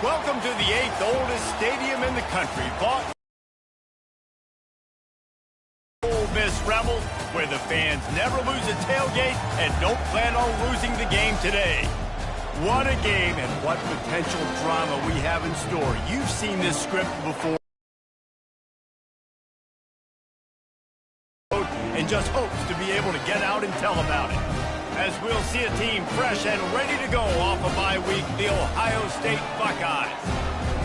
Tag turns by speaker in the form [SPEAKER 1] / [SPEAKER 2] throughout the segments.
[SPEAKER 1] Welcome to the 8th oldest stadium in the country, Ole Miss Rebels, where the fans never lose a tailgate and don't plan on losing the game today. What a game and what potential drama we have in store. You've seen this script before and just hopes to be able to get out and tell about it. As we'll see a team fresh and ready to go off a bye week, the Ohio State Buckeyes.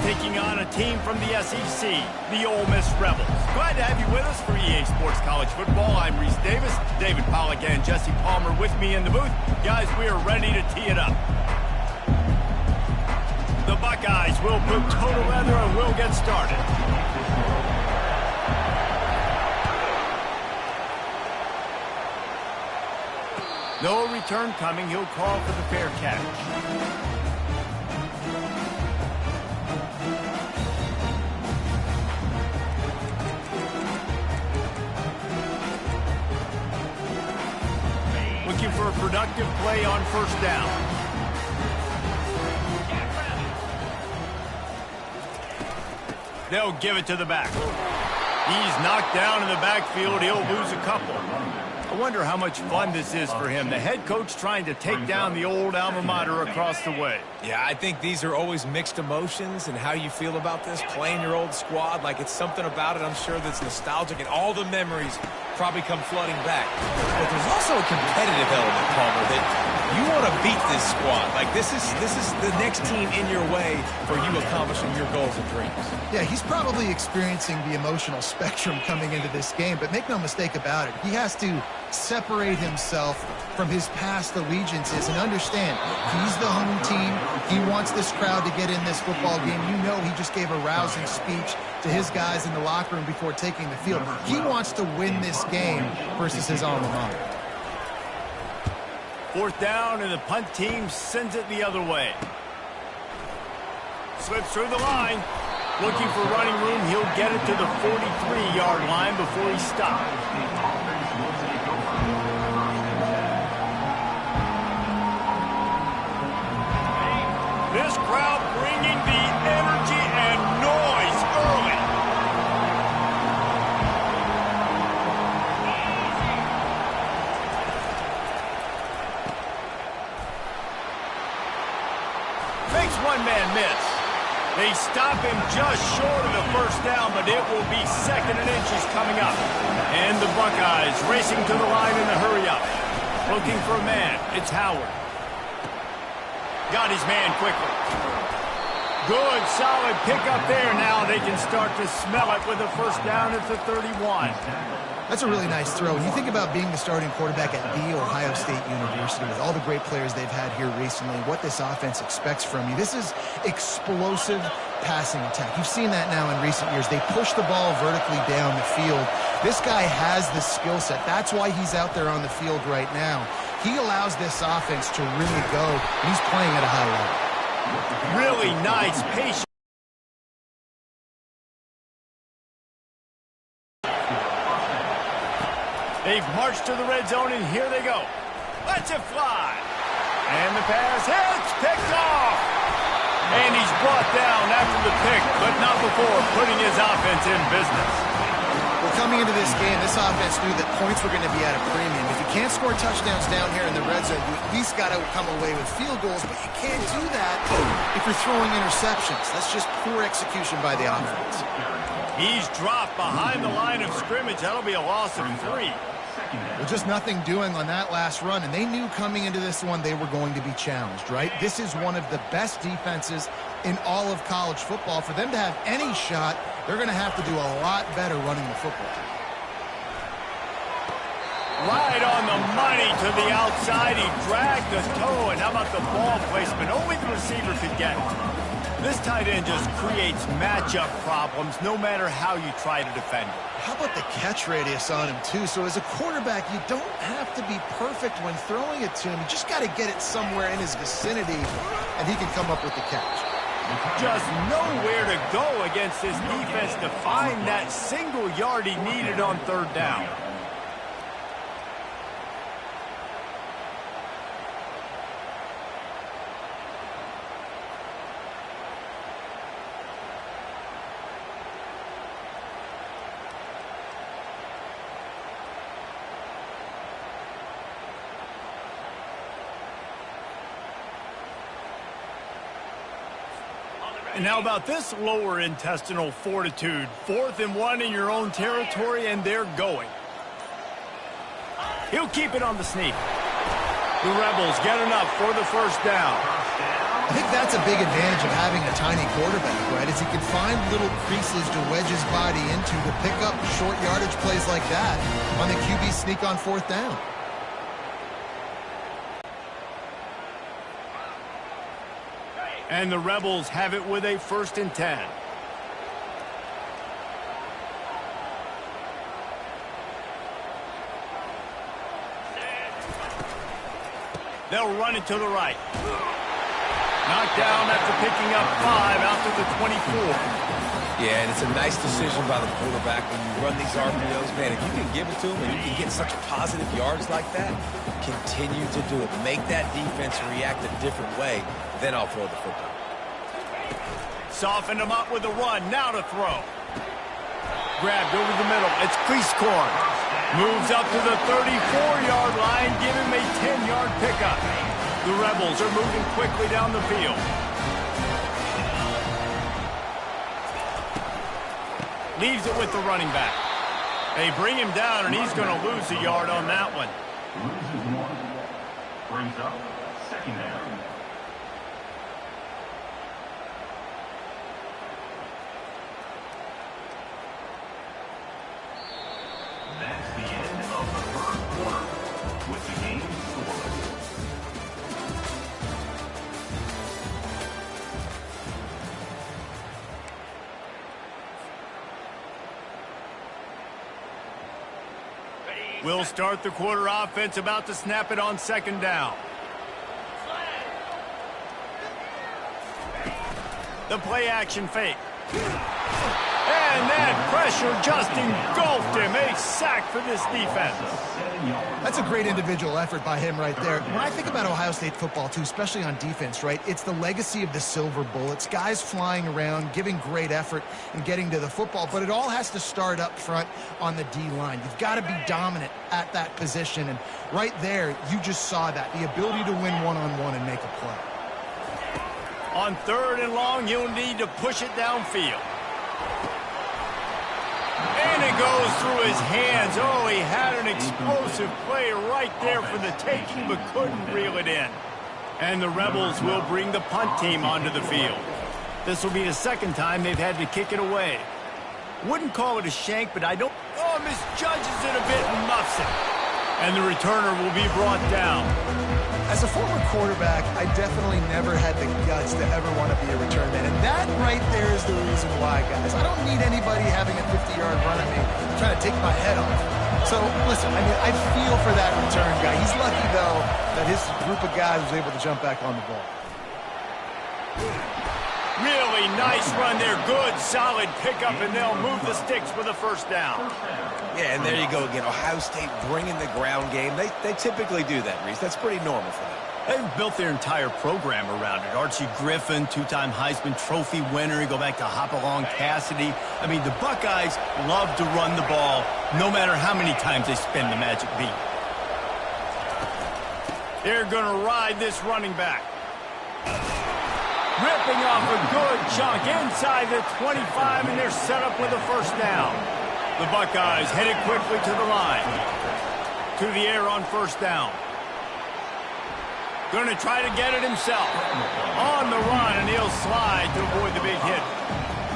[SPEAKER 1] Taking on a team from the SEC, the Ole Miss Rebels. Glad to have you with us for EA Sports College Football. I'm Reese Davis, David Pollack and Jesse Palmer with me in the booth. Guys, we are ready to tee it up. The Buckeyes will put total leather and we'll get started. No return coming. He'll call for the fair catch. Looking for a productive play on first down. They'll give it to the back. He's knocked down in the backfield. He'll lose a couple. I wonder how much fun this is for him. The head coach trying to take down the old alma mater across the way.
[SPEAKER 2] Yeah, I think these are always mixed emotions and how you feel about this, playing your old squad. Like, it's something about it, I'm sure, that's nostalgic, and all the memories probably come flooding back. But there's also a competitive element, Palmer, that you want to beat this squad. Like, this is the next team in your way for you accomplishing your goals and dreams.
[SPEAKER 3] Yeah, he's probably experiencing the emotional spectrum coming into this game, but make no mistake about it. He has to separate himself from his past allegiances and understand he's the home team. He wants this crowd to get in this football game. You know, he just gave a rousing speech to his guys in the locker room before taking the field. He wants to win this game versus his alma mater.
[SPEAKER 1] Fourth down, and the punt team sends it the other way. Slips through the line. Looking for running room. He'll get it to the 43-yard line before he stops. This crowd bringing the energy and noise early. Makes one man miss. They stop him just short of the first down, but it will be 2nd and inches coming up. And the Buckeyes racing to the line in the hurry up. Looking for a man. It's Howard. Got his man quickly. Good, solid pickup there. Now they can start to smell it with a first down at the 31.
[SPEAKER 3] That's a really nice throw. When you think about being the starting quarterback at The Ohio State University with all the great players they've had here recently, what this offense expects from you, this is explosive passing attack. You've seen that now in recent years. They push the ball vertically down the field. This guy has the skill set. That's why he's out there on the field right now. He allows this offense to really go, and he's playing at a high level.
[SPEAKER 1] Really nice, patient. They've marched to the red zone, and here they go. Let's it fly. And the pass hits, picked off. And he's brought down after the pick, but not before putting his offense in business.
[SPEAKER 3] Well, coming into this game, this offense knew that points were going to be at a premium. If you can't score touchdowns down here in the red zone, you at least got to come away with field goals, but you can't do that if you're throwing interceptions. That's just poor execution by the offense.
[SPEAKER 1] He's dropped behind the line of scrimmage. That'll be a loss of 3.
[SPEAKER 3] Well, just nothing doing on that last run, and they knew coming into this one they were going to be challenged, right? This is one of the best defenses in all of college football. For them to have any shot, they're going to have to do a lot better running the football.
[SPEAKER 1] Right on the money to the outside. He dragged the toe, and how about the ball placement? Only the receiver could get it. This tight end just creates matchup problems no matter how you try to defend it.
[SPEAKER 3] How about the catch radius on him, too? So as a quarterback, you don't have to be perfect when throwing it to him. You just got to get it somewhere in his vicinity, and he can come up with the catch.
[SPEAKER 1] Just nowhere to go against this defense to find that single yard he needed on third down. And how about this lower intestinal fortitude? 4th and 1 in your own territory, and they're going. He'll keep it on the sneak. The Rebels get enough for the first down.
[SPEAKER 3] I think that's a big advantage of having a tiny quarterback, right? Is he can find little creases to wedge his body into to pick up short yardage plays like that on the QB sneak on 4th down.
[SPEAKER 1] And the Rebels have it with a 1st and 10. They'll run it to the right. Knocked down after picking up 5 out to the 24.
[SPEAKER 2] Yeah, and it's a nice decision by the quarterback when you run these RPOs. Man, if you can give it to him and you can get such positive yards like that, continue to do it. Make that defense react a different way, then I'll throw the football.
[SPEAKER 1] Softened him up with a run. Now to throw. Grabbed over the middle. It's Prieskorn. Moves up to the 34-yard line. Give him a 10-yard pickup. The Rebels are moving quickly down the field. Leaves it with the running back. They bring him down, and he's going to lose a yard on that one.
[SPEAKER 4] Loses 1. Brings up 2nd down. That's the end of the 1st quarter with the game scoreless.
[SPEAKER 1] We'll start the quarter offense, about to snap it on 2nd down. The play action fake. And that pressure just engulfed him. A sack for this defense.
[SPEAKER 3] That's a great individual effort by him right there. When I think about Ohio State football, too, especially on defense, right, it's the legacy of the Silver Bullets, guys flying around, giving great effort and getting to the football, but it all has to start up front on the D-line. You've got to be dominant at that position, and right there, you just saw that, the ability to win one-on-one and make a play.
[SPEAKER 1] On 3rd and long, you'll need to push it downfield. And it goes through his hands. Oh, he had an explosive play right there for the taking, but couldn't reel it in. And the Rebels will bring the punt team onto the field. This will be the 2nd time they've had to kick it away. Wouldn't call it a shank, but I don't... Oh, misjudges it a bit and muffs it. And the returner will be brought down.
[SPEAKER 3] As a former quarterback, I definitely never had the guts to ever want to be a return man. And that right there is the reason why, guys. I don't need anybody having a 50-yard run at me trying to take my head off. So, listen, I mean, I feel for that return guy. He's lucky, though, that his group of guys was able to jump back on the ball.
[SPEAKER 1] Really nice run there. Good, solid pickup, and they'll move the sticks for the 1st down.
[SPEAKER 2] Yeah, and there you go again. Ohio State bringing the ground game. They typically do that, Reese. That's pretty normal for them.
[SPEAKER 1] They've built their entire program around it. Archie Griffin, 2-time Heisman Trophy winner. You go back to Hopalong Cassidy. I mean, the Buckeyes love to run the ball, no matter how many times they spin the magic beat. They're going to ride this running back. Ripping off a good chunk inside the 25, and they're set up with a 1st down. The Buckeyes headed quickly to the line. To the air on 1st down. Going to try to get it himself. On the run, and he'll slide to avoid the big hit.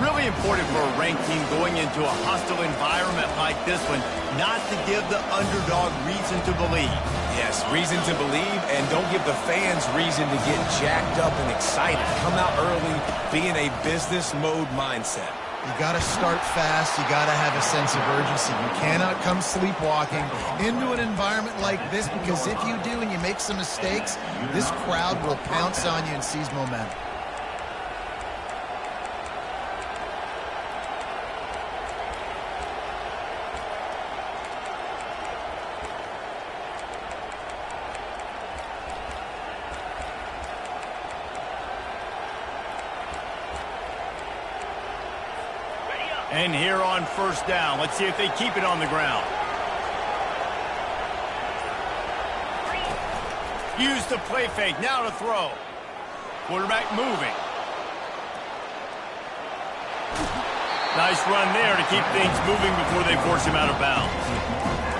[SPEAKER 1] Really important for a ranked team going into a hostile environment like this one, not to give the underdog reason to believe.
[SPEAKER 2] Yes, reason to believe, and don't give the fans reason to get jacked up and excited. Come out early, be in a business mode mindset.
[SPEAKER 3] You got to start fast. You got to have a sense of urgency. You cannot come sleepwalking into an environment like this, because if you do and you make some mistakes, this crowd will pounce on you and seize momentum.
[SPEAKER 1] And here on 1st down, let's see if they keep it on the ground. Use the play fake, now to throw. Quarterback moving. Nice run there to keep things moving before they force him out of bounds.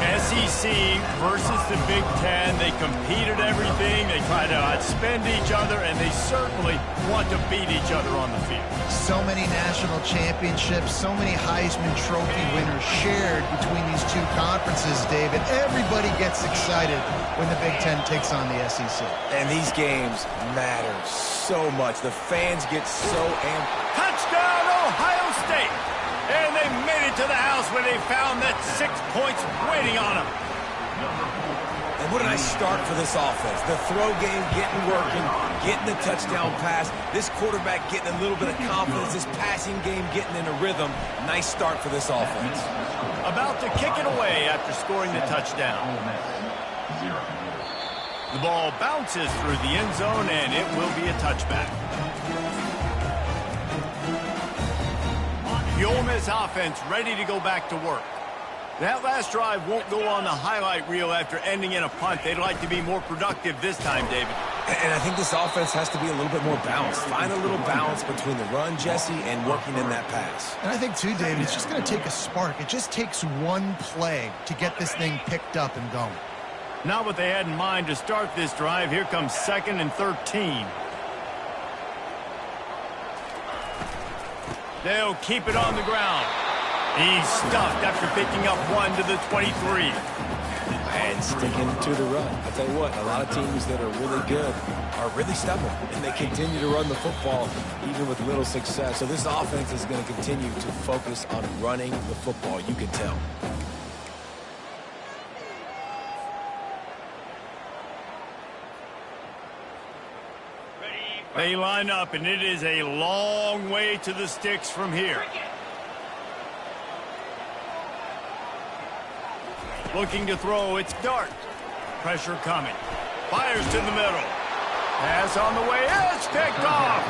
[SPEAKER 1] SEC versus the Big Ten. They compete at everything. They try to outspend each other, and they certainly want to beat each other on the field.
[SPEAKER 3] So many national championships, so many Heisman Trophy winners shared between these two conferences, David. Everybody gets excited when the Big Ten takes on the SEC.
[SPEAKER 2] And these games matter so much. The fans get so amped.
[SPEAKER 1] Touchdown, Ohio State! And they made it to the house where they found that 6 points waiting on them.
[SPEAKER 2] And what a nice start for this offense. The throw game getting working, getting the touchdown pass. This quarterback getting a little bit of confidence. This passing game getting in a rhythm. Nice start for this offense.
[SPEAKER 1] About to kick it away after scoring the touchdown. The ball bounces through the end zone, and it will be a touchback. The Ole Miss offense ready to go back to work. That last drive won't go on the highlight reel after ending in a punt. They'd like to be more productive this time, David.
[SPEAKER 2] And I think this offense has to be a little bit more balanced. Find a little balance between the run, Jesse, and working in that pass.
[SPEAKER 3] And I think, too, David, it's just going to take a spark. It just takes one play to get this thing picked up and going.
[SPEAKER 1] Not what they had in mind to start this drive. Here comes 2nd and 13. They'll keep it on the ground. He's stuffed after picking up 1 to the 23.
[SPEAKER 2] And sticking to the run. I tell you what, a lot of teams that are really good are really stubborn, and they continue to run the football even with little success. So this offense is going to continue to focus on running the football. You can tell.
[SPEAKER 1] They line up, and it is a long way to the sticks from here. Looking to throw, it's Dart. Pressure coming. Fires to the middle. Pass on the way, it's picked off.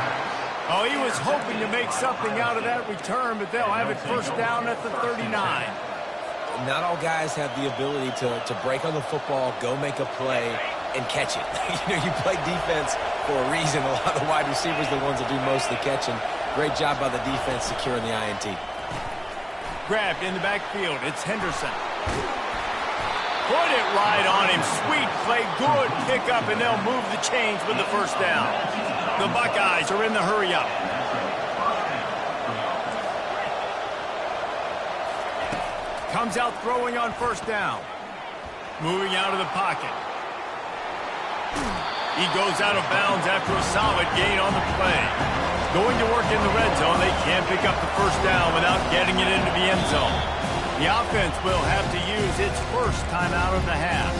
[SPEAKER 1] Oh, he was hoping to make something out of that return, but they'll have it first down at the 39.
[SPEAKER 2] Not all guys have the ability to break on the football, go make a play, and catch it. You play defense for a reason. A lot of the wide receivers are the ones that do most of the catching. Great job by the defense securing the INT.
[SPEAKER 1] Grabbed in the backfield. It's Henderson. Put it right on him. Sweet play. Good pickup, and they'll move the chains with the first down. The Buckeyes are in the hurry-up. Comes out throwing on first down. Moving out of the pocket. He goes out of bounds after a solid gain on the play. Going to work in the red zone. They can't pick up the first down without getting it into the end zone. The offense will have to use its first timeout of the half.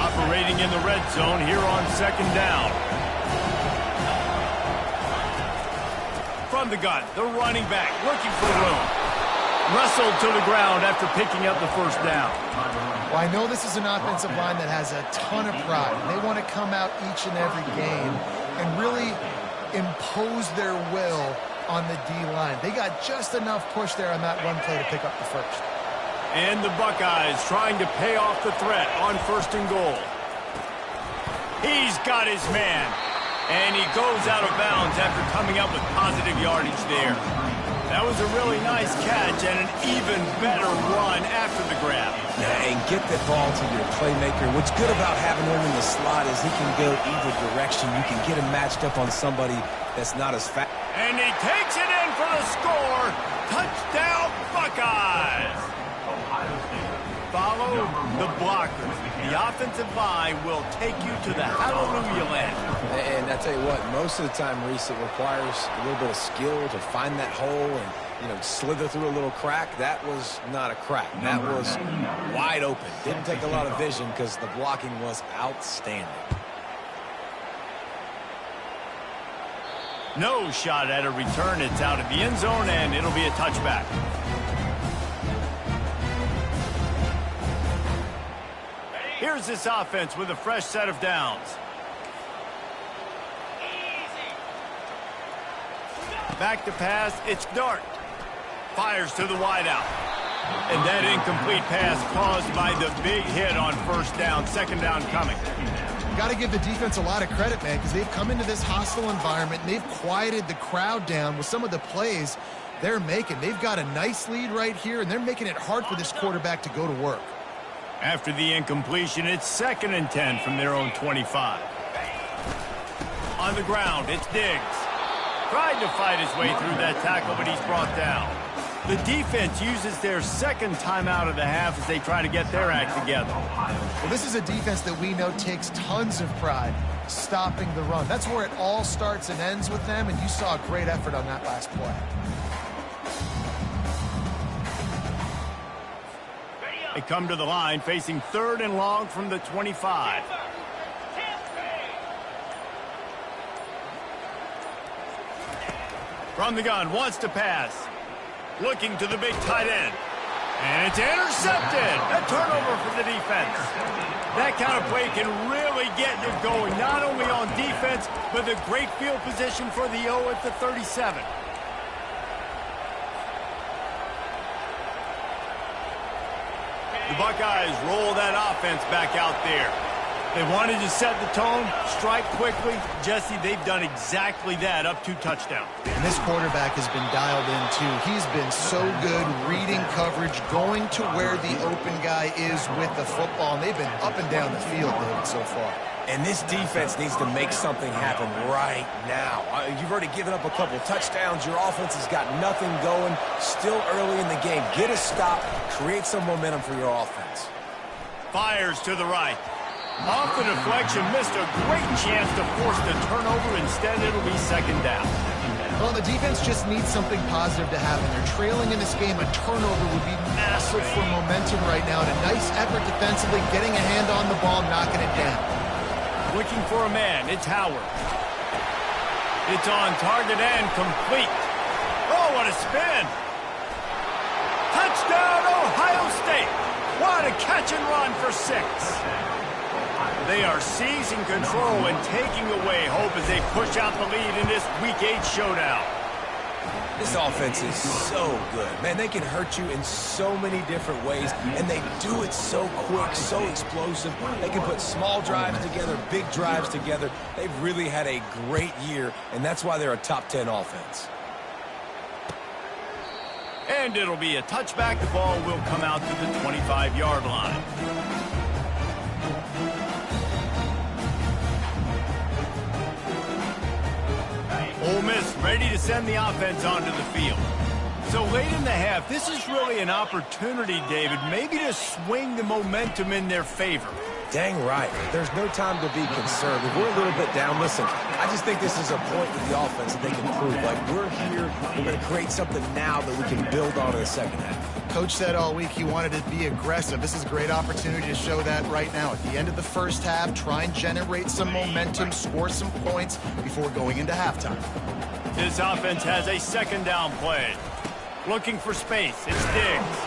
[SPEAKER 1] Operating in the red zone here on 2nd down. From the gun, the running back looking for room. Wrestled to the ground after picking up the first down.
[SPEAKER 3] Well, I know this is an offensive line that has a ton of pride. They want to come out each and every game and really impose their will on the D-line. They got just enough push there on that run play to pick up the first.
[SPEAKER 1] And the Buckeyes trying to pay off the threat on 1st and goal. He's got his man. And he goes out of bounds after coming up with positive yardage there. That was a really nice catch and an even better run after the grab.
[SPEAKER 2] Yeah, and get the ball to your playmaker. What's good about having him in the slot is he can go either direction. You can get him matched up on somebody that's not as fast.
[SPEAKER 1] And he takes it in for the score. Touchdown, Buckeyes. Follow the blockers. The offensive line will take you to the hallelujah land.
[SPEAKER 2] And I tell you what, most of the time, Reese, it requires a little bit of skill to find that hole and, slither through a little crack. That was not a crack. That was wide open. Didn't take a lot of vision because the blocking was outstanding.
[SPEAKER 1] No shot at a return. It's out of the end zone, and it'll be a touchback. Here's this offense with a fresh set of downs. Back to pass, it's Dart. Fires to the wideout. And that incomplete pass caused by the big hit on 1st down, 2nd down coming.
[SPEAKER 3] Got to give the defense a lot of credit, man, because they've come into this hostile environment and they've quieted the crowd down with some of the plays they're making. They've got a nice lead right here, and they're making it hard for this quarterback to go to work.
[SPEAKER 1] After the incompletion, it's 2nd and 10 from their own 25. On the ground, it's Diggs. Tried to fight his way through that tackle, but he's brought down. The defense uses their second timeout of the half as they try to get their act together.
[SPEAKER 3] Well, this is a defense that we know takes tons of pride stopping the run. That's where it all starts and ends with them, and you saw a great effort on that last play.
[SPEAKER 1] They come to the line facing 3rd and long from the 25. From the gun, wants to pass. Looking to the big tight end. And it's intercepted. A turnover for the defense. That kind of play can really get you going, not only on defense, but the great field position for the O at the 37. The Buckeyes roll that offense back out there. They wanted to set the tone, strike quickly. Jesse, they've done exactly that, up 2 touchdowns.
[SPEAKER 3] And this quarterback has been dialed in, too. He's been so good reading coverage, going to where the open guy is with the football, and they've been up and down the field, David, so far.
[SPEAKER 2] And this defense needs to make something happen right now. You've already given up a couple touchdowns. Your offense has got nothing going. Still early in the game. Get a stop. Create some momentum for your offense.
[SPEAKER 1] Fires to the right. Off the deflection, missed a great chance to force the turnover. Instead, it'll be 2nd down.
[SPEAKER 3] Well, the defense just needs something positive to happen. They're trailing in this game. A turnover would be massive for momentum right now. And a nice effort defensively, getting a hand on the ball, knocking it down.
[SPEAKER 1] Looking for a man. It's Howard. It's on target and complete. Oh, what a spin. Touchdown, Ohio State. What a catch and run for 6. They are seizing control and taking away hope as they push out the lead in this Week 8 showdown.
[SPEAKER 2] This offense is so good. Man, they can hurt you in so many different ways, and they do it so quick, so explosive. They can put small drives together, big drives together. They've really had a great year, and that's why they're a top 10 offense.
[SPEAKER 1] And it'll be a touchback. The ball will come out to the 25-yard line. Ole Miss ready to send the offense onto the field. So late in the half, this is really an opportunity, David, maybe to swing the momentum in their favor.
[SPEAKER 2] Dang right. There's no time to be concerned. If we're a little bit down, listen, I just think this is a point with the offense that they can prove. Like, we're here, we're going to create something now that we can build on in the second half.
[SPEAKER 3] Coach said all week he wanted to be aggressive. This is a great opportunity to show that right now. At the end of the first half, try and generate some momentum, score some points before going into halftime.
[SPEAKER 1] This offense has a 2nd down play. Looking for space. It's Diggs.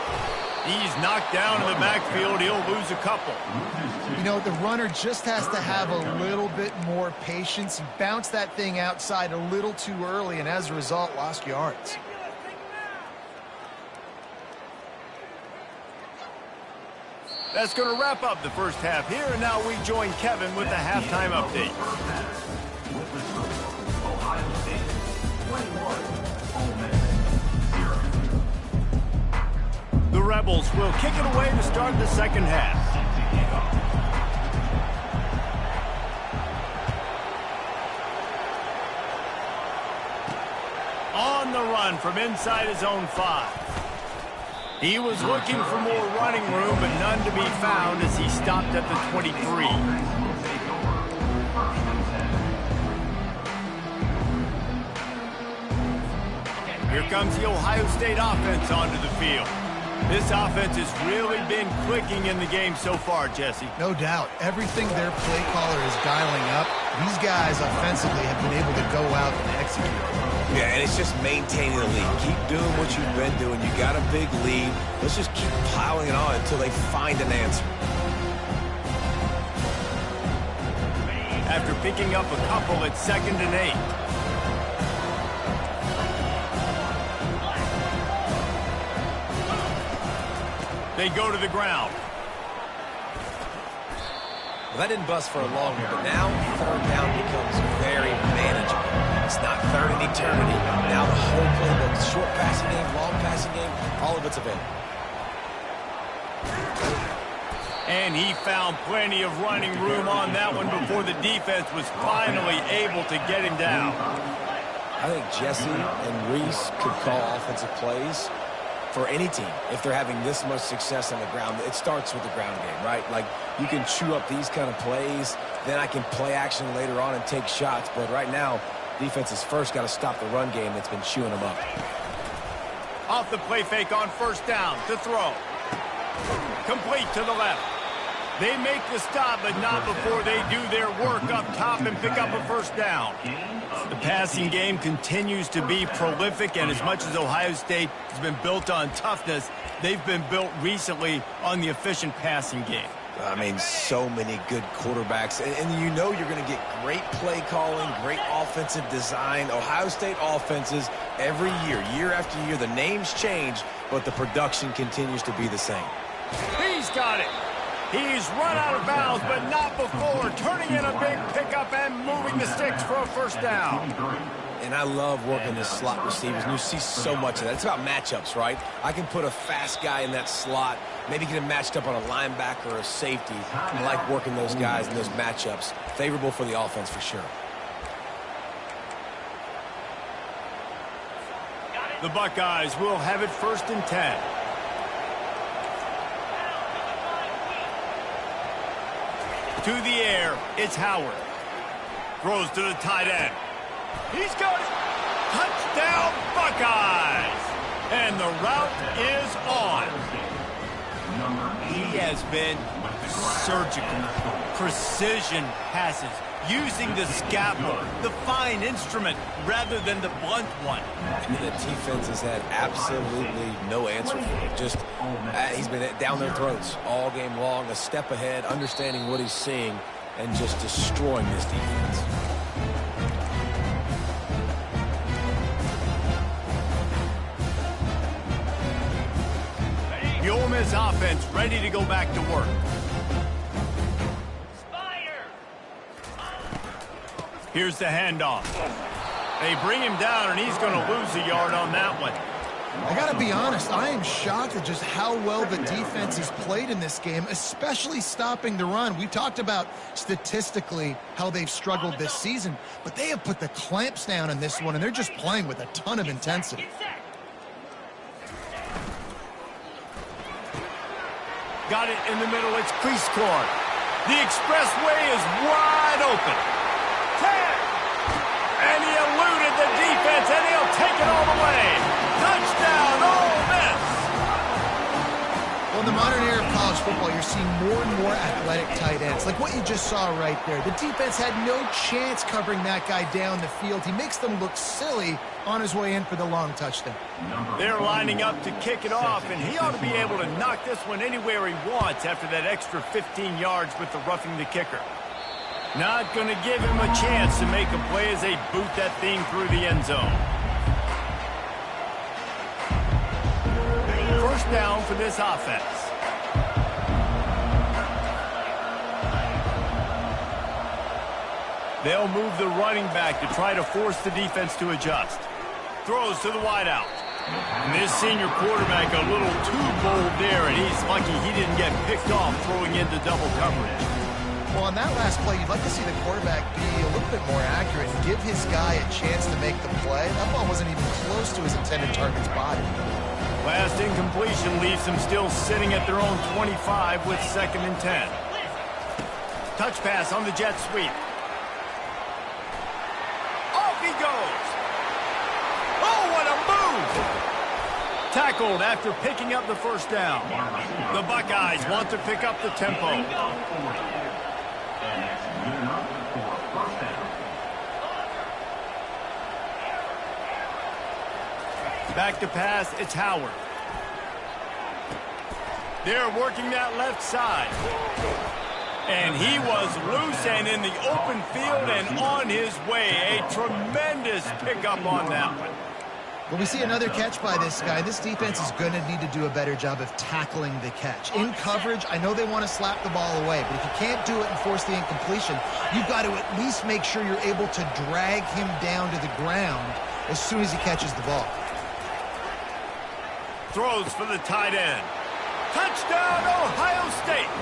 [SPEAKER 1] He's knocked down in the backfield. He'll lose a couple.
[SPEAKER 3] You know, the runner just has to have a little bit more patience. He bounced that thing outside a little too early, and as a result, lost yards.
[SPEAKER 1] That's going to wrap up the first half here, and now we join Kevin with the halftime update.
[SPEAKER 4] With the score, Ohio State 21, Ole Miss 0.
[SPEAKER 1] The Rebels will kick it away to start the second half. On the run from inside his own 5. He was looking for more running room, but none to be found as he stopped at the 23. Here comes the Ohio State offense onto the field. This offense has really been clicking in the game so far, Jesse.
[SPEAKER 3] No doubt. Everything their play caller is dialing up, these guys offensively have been able to go out and execute.
[SPEAKER 2] Yeah, and it's just maintaining the lead. Keep doing what you've been doing. You got a big lead. Let's just keep piling it on until they find an answer.
[SPEAKER 1] After picking up a couple, it's 2nd and 8. They go to the ground.
[SPEAKER 2] Well, that didn't bust for a long one, but now third down becomes very manageable. It's not third in eternity. Now the whole playbook, short passing game, long passing game, all of it's available.
[SPEAKER 1] And he found plenty of running room on that one before the defense was finally able to get him down.
[SPEAKER 2] I think Jesse and Reese could call offensive plays for any team if they're having this much success on the ground. It starts with the ground game, right? Like, you can chew up these kind of plays, then I can play action later on and take shots. But right now, defense has first got to stop the run game that's been chewing them up.
[SPEAKER 1] Off the play fake on first down to throw. Complete to the left. They make the stop, but not before they do their work up top and pick up a first down. The passing game continues to be prolific, and as much as Ohio State has been built on toughness, they've been built recently on the efficient passing game.
[SPEAKER 2] I mean, so many good quarterbacks, and you know you're going to get great play calling, great offensive design. Ohio State offenses every year after year, the names change, but the production continues to be the same.
[SPEAKER 1] He's got it. He's run out of bounds, but not before turning in a big pickup and moving the sticks for a first down.
[SPEAKER 2] And I love working the slot receivers, and you see so much of that. It's about matchups, right? I can put a fast guy in that slot, maybe get him matched up on a linebacker or a safety. I like working those guys in those matchups. Favorable for the offense for sure.
[SPEAKER 1] The Buckeyes will have it 1st and 10. To the air, it's Howard. Throws to the tight end. He's got it. Touchdown, Buckeyes! And the route is on. He has been surgical, precision passes, using the scalpel, the fine instrument, rather than the blunt one.
[SPEAKER 2] And the defense has had absolutely no answer for him. Just, he's been down their throats all game long, a step ahead, understanding what he's seeing, and just destroying this defense.
[SPEAKER 1] The Ole Miss offense ready to go back to work. Here's the handoff. They bring him down, and he's going to lose a yard on that one.
[SPEAKER 3] I got to be honest, I am shocked at just how well the defense has played in this game, especially stopping the run. We talked about statistically how they've struggled this season, but they have put the clamps down in this one, and they're just playing with a ton of intensity.
[SPEAKER 1] Got it in the middle. It's crease corn. The expressway is wide open. 10. And he eluded the defense, and he'll take it all the way. Touchdown, Ole Miss.
[SPEAKER 3] Well, in the modern era of college football, you're seeing more and more athletic tight ends, like what you just saw right there. The defense had no chance covering that guy down the field. He makes them look silly on his way in for the long touchdown.
[SPEAKER 1] They're lining up to kick it off, and he ought to be able to knock this one anywhere he wants after that extra 15 yards with the roughing the kicker. Not going to give him a chance to make a play as they boot that thing through the end zone. First down for this offense. They'll move the running back to try to force the defense to adjust. Throws to the wideout. And this senior quarterback a little too bold there, and he's lucky he didn't get picked off throwing into double coverage.
[SPEAKER 3] Well, on that last play, you'd like to see the quarterback be a little bit more accurate and give his guy a chance to make the play. That ball wasn't even close to his intended target's body.
[SPEAKER 1] Last incompletion leaves them still sitting at their own 25 with 2nd and 10. Touch pass on the jet sweep. Off he goes. Oh, what a move! Tackled after picking up the first down. The Buckeyes want to pick up the tempo. Back to pass, it's Howard. They're working that left side. And he was loose and in the open field and on his way. A tremendous pickup on that one.
[SPEAKER 3] Well, we see another catch by this guy. This defense is going to need to do a better job of tackling the catch. In coverage, I know they want to slap the ball away, but if you can't do it and force the incompletion, you've got to at least make sure you're able to drag him down to the ground as soon as he catches the ball.
[SPEAKER 1] Throws for the tight end. Touchdown, Ohio State!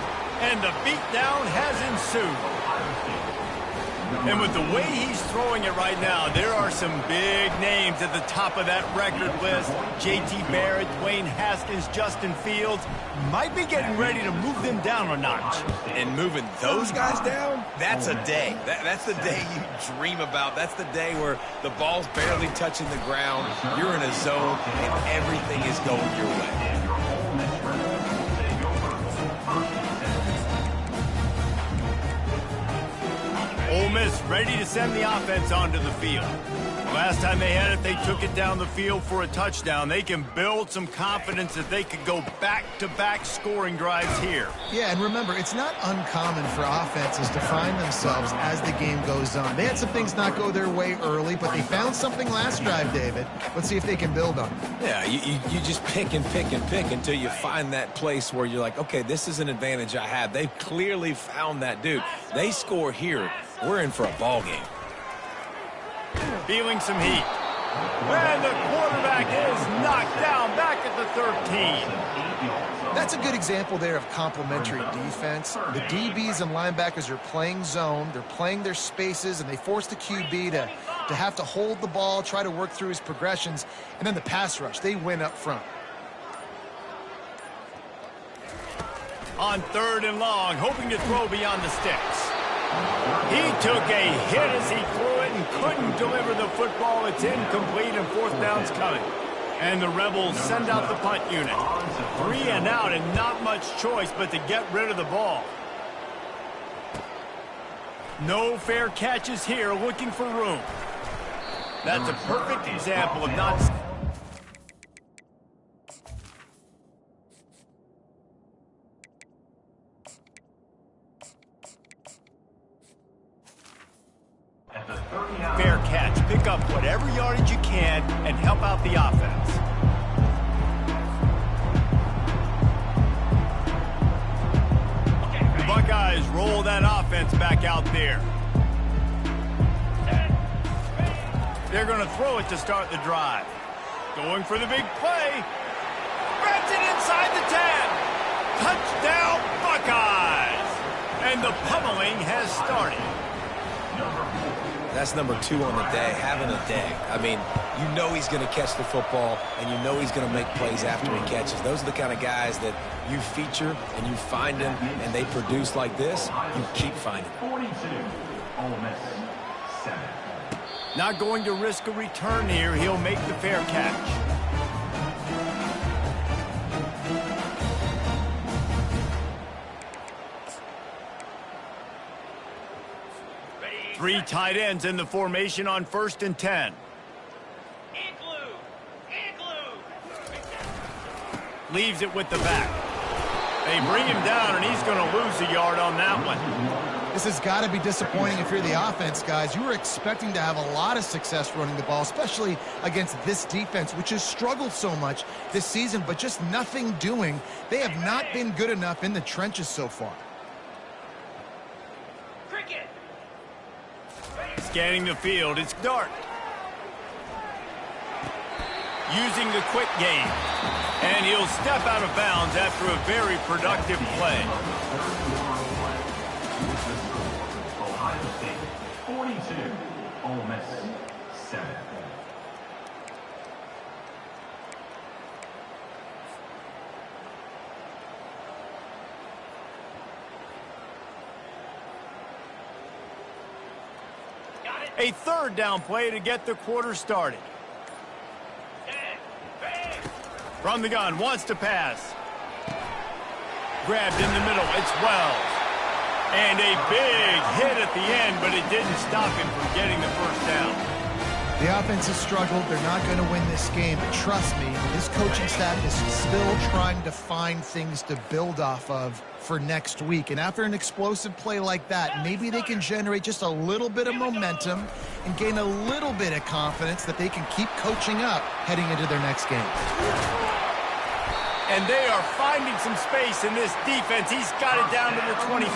[SPEAKER 1] And the beatdown has ensued. And with the way he's throwing it right now, there are some big names at the top of that record list. J.T. Barrett, Dwayne Haskins, Justin Fields might be getting ready to move them down a notch.
[SPEAKER 2] And moving those guys down, that's a day. That's the day you dream about. That's the day where the ball's barely touching the ground, you're in a zone, and everything is going your way.
[SPEAKER 1] Ole Miss ready to send the offense onto the field. Last time they had it, they took it down the field for a touchdown. They can build some confidence that they could go back-to-back scoring drives here.
[SPEAKER 3] Yeah, and remember, it's not uncommon for offenses to find themselves as the game goes on. They had some things not go their way early, but they found something last drive, David. Let's see if they can build on it.
[SPEAKER 2] Yeah, you just pick and pick and pick until you find that place where you're like, okay, this is an advantage I have. They've clearly found that dude. They score here, we're in for a ball game.
[SPEAKER 1] Feeling some heat. And the quarterback is knocked down back at the 13.
[SPEAKER 3] That's a good example there of complementary defense. The DBs and linebackers are playing zone. They're playing their spaces, and they force the QB to have to hold the ball, try to work through his progressions. And then the pass rush, they win up front.
[SPEAKER 1] On 3rd and long, hoping to throw beyond the sticks. He took a hit as he threw it and couldn't deliver the football. It's incomplete and 4th down's coming. And the Rebels send out the punt unit. 3 and out and not much choice but to get rid of the ball. No fair catches here, looking for room. That's a perfect example of not... Fair catch. Pick up whatever yardage you can and help out the offense. The Buckeyes roll that offense back out there. They're going to throw it to start the drive. Going for the big play. Grabs it inside the 10. Touchdown, Buckeyes! And the pummeling has started.
[SPEAKER 2] That's number 2 on the day, having a day. I mean, you know he's going to catch the football, and you know he's going to make plays after he catches. Those are the kind of guys that you feature, and you find them, and they produce like this, you keep finding them.
[SPEAKER 4] 42, Ole Miss 7.
[SPEAKER 1] Not going to risk a return here. He'll make the fair catch. Three tight ends in the formation on 1st and 10. Leaves it with the back. They bring him down, and he's going to lose a yard on that one.
[SPEAKER 3] This has got to be disappointing if you're the offense, guys. You were expecting to have a lot of success running the ball, especially against this defense, which has struggled so much this season, but just nothing doing. They have not been good enough in the trenches so far.
[SPEAKER 1] Scanning the field, it's Dart. Using the quick game. And he'll step out of bounds after a very productive play.
[SPEAKER 4] Ohio State 42, Ole Miss 7.
[SPEAKER 1] A 3rd down play to get the quarter started. From the gun, wants to pass. Grabbed in the middle, it's Wells. And a big hit at the end, but it didn't stop him from getting the 1st down.
[SPEAKER 3] The offense has struggled. They're not going to win this game, but trust me, this coaching staff is still trying to find things to build off of for next week. And after an explosive play like that, maybe they can generate just a little bit of momentum and gain a little bit of confidence that they can keep coaching up heading into their next game.
[SPEAKER 1] And they are finding some space in this defense. He's got it down to the 25.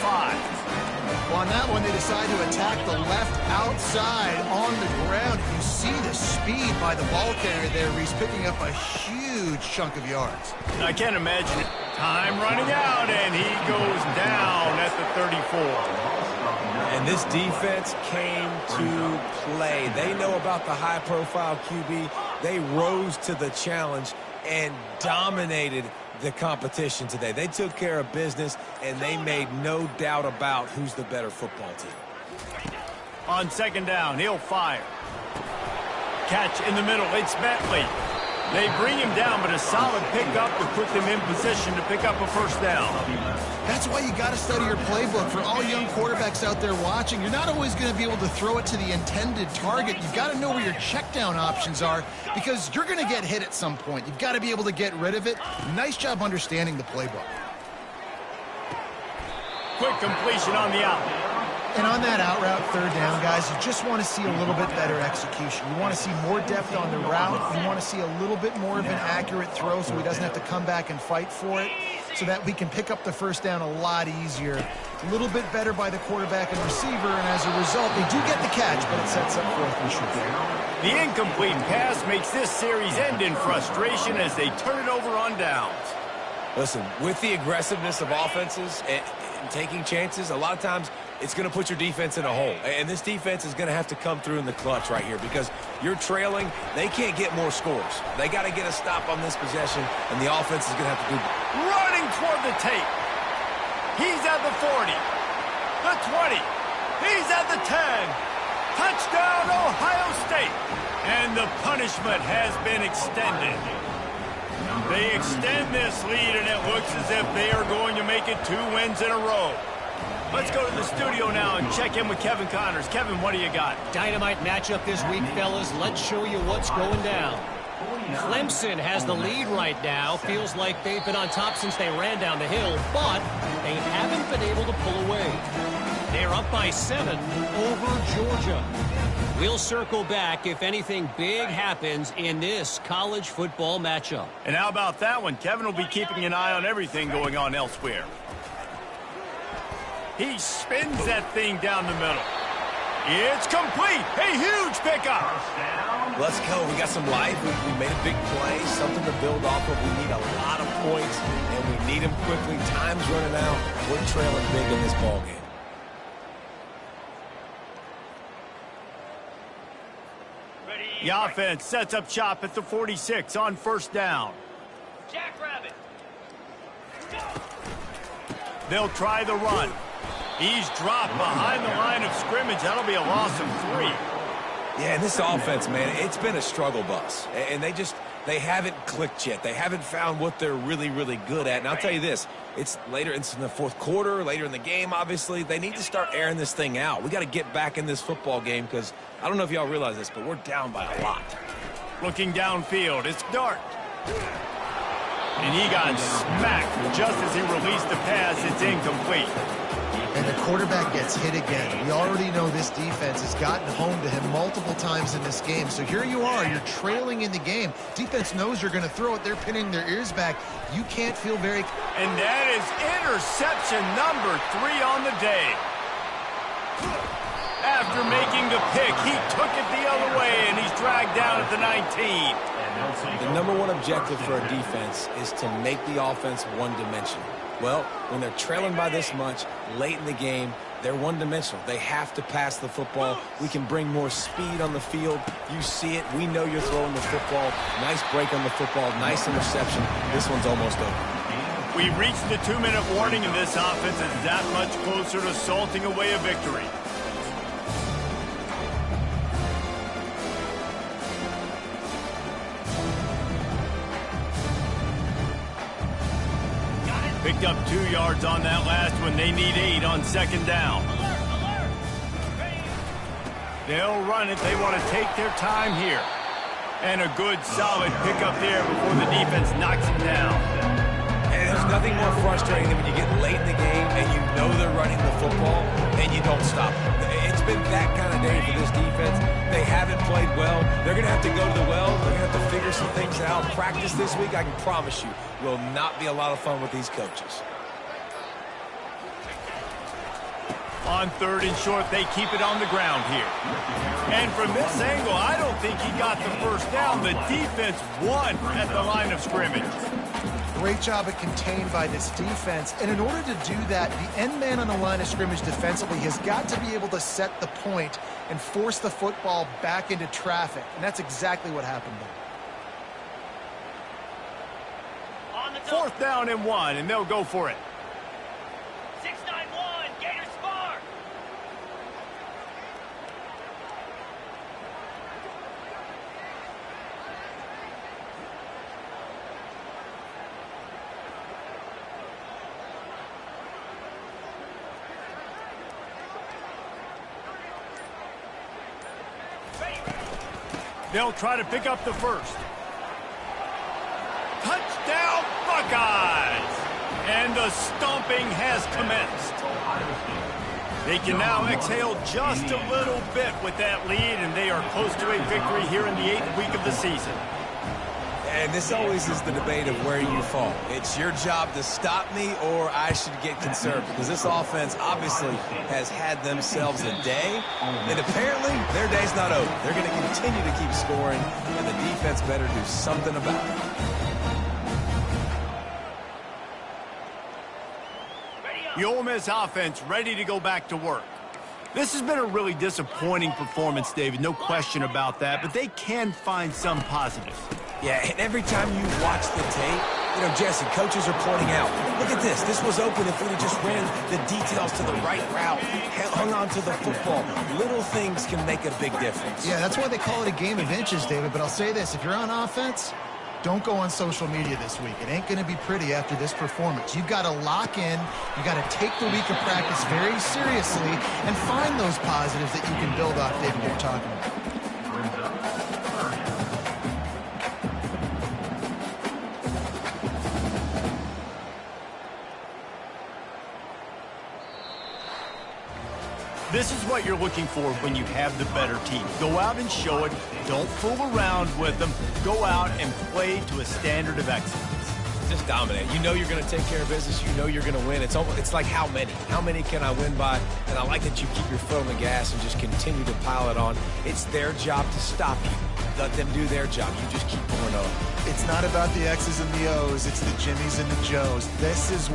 [SPEAKER 3] Well, on that one, they decide to attack the left outside on the ground. You see the speed by the ball carrier there. He's picking up a huge chunk of yards.
[SPEAKER 1] I can't imagine it. Time running out, and he goes down at the 34.
[SPEAKER 2] And this defense came to play. They know about the high-profile QB. They rose to the challenge and dominated the competition today. They took care of business, and they made no doubt about who's the better football team.
[SPEAKER 1] On second down, he'll fire. Catch in the middle. It's Bentley. They bring him down, but a solid pickup to put them in position to pick up a first down.
[SPEAKER 3] That's why you got to study your playbook. For all young quarterbacks out there watching, you're not always going to be able to throw it to the intended target. You've got to know where your check down options are because you're going to get hit at some point. You've got to be able to get rid of it. Nice job understanding the playbook.
[SPEAKER 1] Quick completion on the out.
[SPEAKER 3] And on that out route, third down, guys, you just want to see a little bit better execution. You want to see more depth on the route. You want to see a little bit more of an accurate throw so he doesn't have to come back and fight for it, so that we can pick up the first down a lot easier. A little bit better by the quarterback and receiver, and as a result, they do get the catch, but it sets up fourth and short.
[SPEAKER 1] The incomplete pass makes this series end in frustration as they turn it over on downs.
[SPEAKER 2] Listen, with the aggressiveness of offenses and taking chances, a lot of times it's going to put your defense in a hole. And this defense is going to have to come through in the clutch right here because you're trailing. They can't get more scores. They got to get a stop on this possession, and the offense is going to have to do.
[SPEAKER 1] Running toward the tape. He's at the 40. The 20. He's at the 10. Touchdown, Ohio State. And the punishment has been extended. They extend this lead, and it looks as if they are going to make it 2 wins in a row. Let's go to the studio now and check in with Kevin Connors. Kevin, what do you got?
[SPEAKER 5] Dynamite matchup this week, fellas. Let's show you what's going down. Clemson has the lead right now. Feels like they've been on top since they ran down the hill, but they haven't been able to pull away. They're up by 7 over Georgia. We'll circle back if anything big happens in this college football matchup.
[SPEAKER 1] And how about that one? Kevin will be keeping an eye on everything going on elsewhere. He spins that thing down the middle. It's complete. A huge pickup.
[SPEAKER 2] Let's go. We got some life. We made a big play, something to build off of. We need a lot of points, and we need them quickly. Time's running out. We're trailing big in this ballgame.
[SPEAKER 1] The offense sets up shop at the 46 on first down.
[SPEAKER 5] Jackrabbit.
[SPEAKER 1] They'll try the run. He's dropped behind the line of scrimmage. That'll be a loss of 3.
[SPEAKER 2] Yeah, and this offense, man, it's been a struggle bus. And they haven't clicked yet. They haven't found what they're really, really good at. And I'll tell you this, it's in the fourth quarter, later in the game, obviously. They need to start airing this thing out. We got to get back in this football game because I don't know if y'all realize this, but we're down by a lot.
[SPEAKER 1] Looking downfield, it's Dart. And he got smacked just as he released the pass. It's incomplete.
[SPEAKER 3] And the quarterback gets hit again. We already know this defense has gotten home to him multiple times in this game. So here you are, you're trailing in the game. Defense knows you're going to throw it. They're pinning their ears back. You can't feel very...
[SPEAKER 1] And that is interception number 3 on the day. After making the pick, he took it the other way, and he's dragged down at the 19.
[SPEAKER 2] The number one objective for a defense is to make the offense one-dimensional. Well, when they're trailing by this much, late in the game, they're one-dimensional. They have to pass the football. We can bring more speed on the field. You see it. We know you're throwing the football. Nice break on the football. Nice interception. This one's almost over.
[SPEAKER 1] We've reached the 2-minute warning, and this offense is that much closer to salting away a victory. Picked up 2 yards on that last one. They need 8 on second down. They'll run it. They want to take their time here. And a good, solid pickup there before the defense knocks him down.
[SPEAKER 2] And there's nothing more frustrating than when you get late in the game and you know they're running the football and you don't stop them. It's been that kind of day for this defense. played well. They're going to have to go to the well. They're going to have to figure some things out. Practice this week, I can promise you, will not be a lot of fun with these coaches.
[SPEAKER 1] On 3rd and short, they keep it on the ground here. And from this angle, I don't think he got the first down. The defense won at the line of scrimmage.
[SPEAKER 3] Great job at contained by this defense. And in order to do that, the end man on the line of scrimmage defensively has got to be able to set the point and force the football back into traffic. And that's exactly what happened there.
[SPEAKER 1] 4th down and 1, and they'll go for it.
[SPEAKER 6] 6-9-1, Gators far.
[SPEAKER 1] They'll try to pick up the first. Touchdown, Buckeyes! And the stomping has commenced. They can now exhale just a little bit with that lead, and they are close to a victory here in the 8th week of the season.
[SPEAKER 2] And this always is the debate of where you fall. It's your job to stop me, or I should get conservative, because this offense obviously has had themselves a day, and apparently their day's not over. They're going to continue to keep scoring, and the defense better do something about it.
[SPEAKER 1] The Ole Miss offense ready to go back to work. This has been a really disappointing performance, David, no question about that, but they can find some positives.
[SPEAKER 2] Yeah, and every time you watch the tape, you know, Jesse, coaches are pointing out, look at this. This was open if we'd have just ran the details to the right route, hung on to the football. Little things can make a big difference.
[SPEAKER 3] Yeah, that's why they call it a game of inches, David. But I'll say this, if you're on offense, don't go on social media this week. It ain't going to be pretty after this performance. You've got to lock in. You've got to take the week of practice very seriously and find those positives that you can build off, David, you're talking about.
[SPEAKER 1] This is what you're looking for when you have the better team. Go out and show it. Don't fool around with them. Go out and play to a standard of excellence.
[SPEAKER 2] Just dominate. You know you're going to take care of business. You know you're going to win. It's like how many? How many can I win by? And I like that you keep your foot on the gas and just continue to pile it on. It's their job to stop you. Let them do their job. You just keep going on.
[SPEAKER 3] It's not about the X's and the O's. It's the Jimmies and the Joes. This is